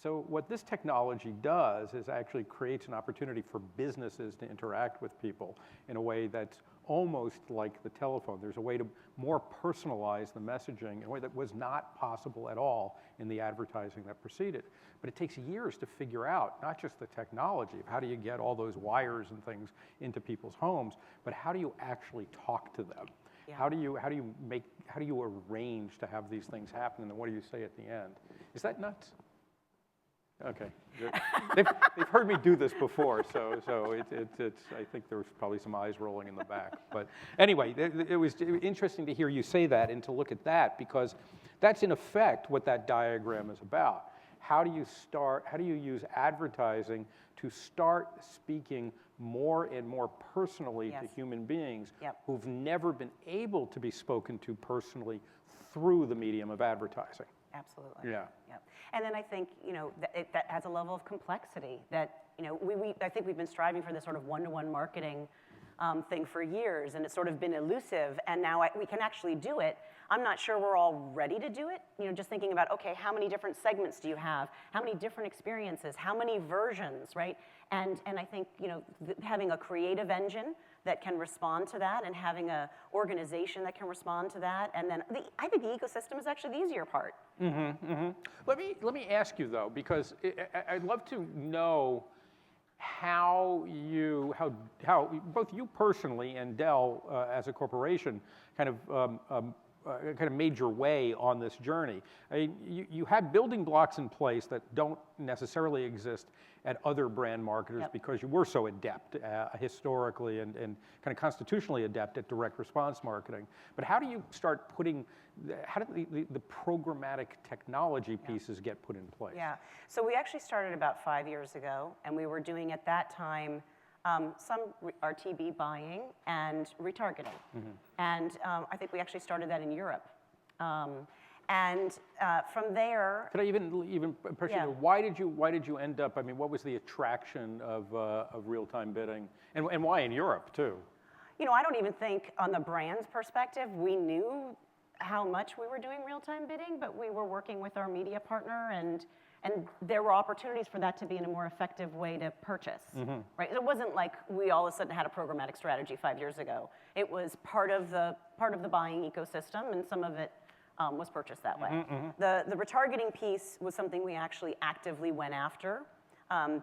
So what this technology does is actually creates an opportunity for businesses to interact with people in a way that's almost like the telephone. There's a way to more personalize the messaging in a way that was not possible at all in the advertising that preceded. But it takes years to figure out not just the technology of how do you get all those wires and things into people's homes, but how do you actually talk to them? Yeah. How do you arrange to have these things happen, and then what do you say at the end? Is that nuts? Okay, they've heard me do this before, so it's I think there was probably some eyes rolling in the back. But anyway, it was interesting to hear you say that and to look at that, because that's in effect what that diagram is about. How do you use advertising to start speaking more and more personally to human beings who've never been able to be spoken to personally through the medium of advertising? Absolutely. Yeah. And then I think, that has a level of complexity that, I think we've been striving for this sort of one-to-one marketing thing for years, and it's sort of been elusive, and now we can actually do it. I'm not sure we're all ready to do it. Just thinking about, okay, how many different segments do you have? How many different experiences? How many versions, right? And I think, having a creative engine that can respond to that, and having an organization that can respond to that, and then I think the ecosystem is actually the easier part. Let me ask you though, because I'd love to know how both you personally and Dell as a corporation kind of made your way on this journey. I mean, you had building blocks in place that don't necessarily exist at other brand marketers because you were so adept historically and kind of constitutionally adept at direct response marketing. But how do you start how did the programmatic technology pieces get put in place? Yeah, so we actually started about 5 years ago, and we were doing at that time some RTB buying and retargeting. And I think we actually started that in Europe. And from there, could I even pressure you? Why did you end up? I mean, what was the attraction of real-time bidding, and why in Europe too? I don't even think on the brand's perspective we knew how much we were doing real-time bidding, but we were working with our media partner, and there were opportunities for that to be in a more effective way to purchase. Right? It wasn't like we all of a sudden had a programmatic strategy 5 years ago. It was part of the buying ecosystem, and some of it was purchased that way. The retargeting piece was something we actually actively went after,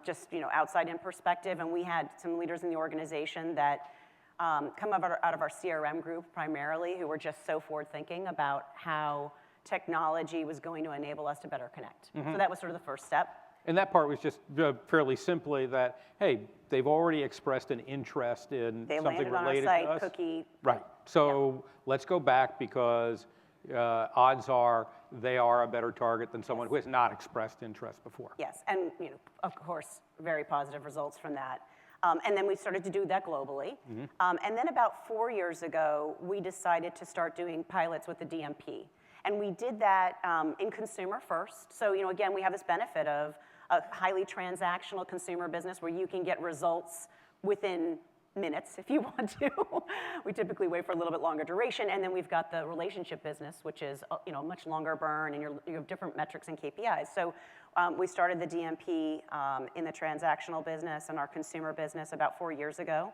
just outside in perspective, and we had some leaders in the organization that come out of our CRM group primarily, who were just so forward-thinking about how technology was going to enable us to better connect. So that was sort of the first step. And that part was just fairly simply that, hey, they've already expressed an interest in something related to us. They landed on our site, cookie. Right. So let's go back, because odds are they are a better target than someone who has not expressed interest before. Yes, and of course, very positive results from that. And then we started to do that globally. And then about 4 years ago, we decided to start doing pilots with the DMP. And we did that in consumer first. So again, we have this benefit of a highly transactional consumer business where you can get results within minutes if you want to. We typically wait for a little bit longer duration. And then we've got the relationship business, which is a much longer burn, and you have different metrics and KPIs. So we started the DMP in the transactional business and our consumer business about 4 years ago.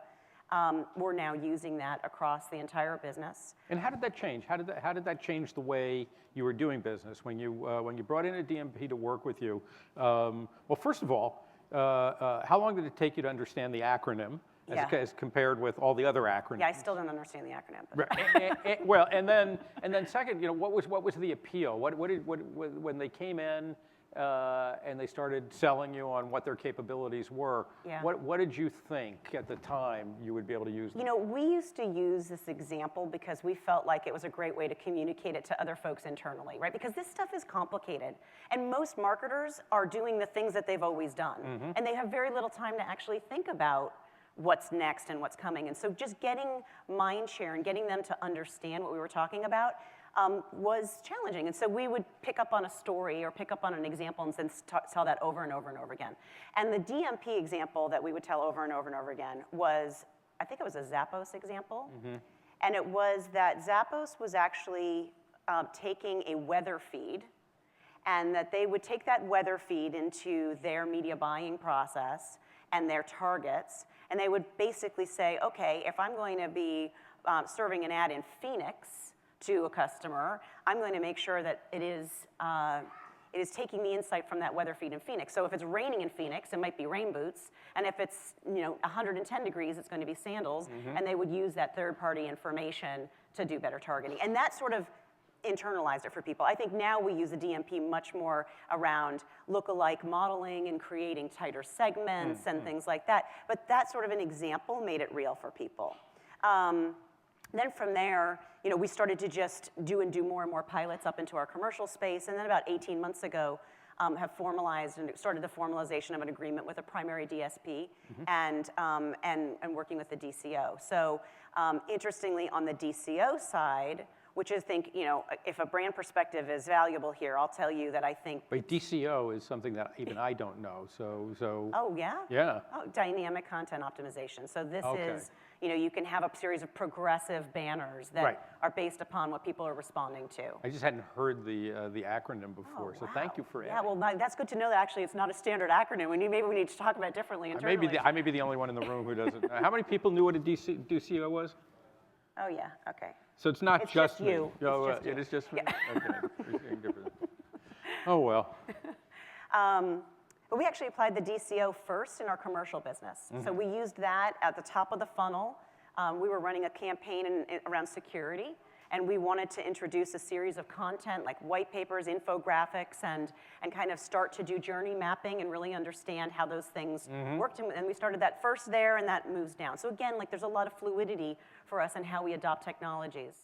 We're now using that across the entire business. And how did that change? How did that change the way you were doing business when you brought in a DMP to work with you? Well, first of all, how long did it take you to understand the acronym as compared with all the other acronyms? Yeah, I still don't understand the acronym. Right. Well, and then second, what was the appeal? When they came in and they started selling you on what their capabilities were, what did you think at the time you would be able to use them? We used to use this example because we felt like it was a great way to communicate it to other folks internally, right? Because this stuff is complicated, and most marketers are doing the things that they've always done, and they have very little time to actually think about what's next and what's coming. And so just getting mind share and getting them to understand what we were talking about was challenging. And so we would pick up on a story or pick up on an example and then tell that over and over and over again. And the DMP example that we would tell over and over and over again was, I think it was a Zappos example. And it was that Zappos was actually taking a weather feed and that they would take that weather feed into their media buying process and their targets, and they would basically say, okay, if I'm going to be serving an ad in Phoenix to a customer, I'm going to make sure that it is taking the insight from that weather feed in Phoenix. So if it's raining in Phoenix, it might be rain boots, and if it's 110 degrees, it's going to be sandals, and they would use that third-party information to do better targeting. And that sort of internalized it for people. I think now we use the DMP much more around lookalike modeling and creating tighter segments and things like that. But that sort of an example made it real for people. Then from there, we started to just do more and more pilots up into our commercial space. And then about 18 months ago, have formalized and started the formalization of an agreement with a primary DSP and working with the DCO. So interestingly, on the DCO side, which I think, if a brand perspective is valuable here, I'll tell you that I think... Wait, DCO is something that even I don't know, so... Oh, yeah? Yeah. Oh, dynamic content optimization. So this is, you can have a series of progressive banners that are based upon what people are responding to. I just hadn't heard the acronym before, so thank you for adding. Yeah, well, that's good to know that actually it's not a standard acronym. Maybe we need to talk about it differently internally. I may be the only one in the room who doesn't. How many people knew what a DCO was? Oh, yeah, okay. So it's not just me. You. It is just me? Yeah. Okay. Oh, well. But we actually applied the DCO first in our commercial business. So we used that at the top of the funnel. We were running a campaign around security, and we wanted to introduce a series of content like white papers, infographics, and kind of start to do journey mapping and really understand how those things worked. And we started that first there, and that moves down. So again, there's a lot of fluidity for us in how we adopt technologies.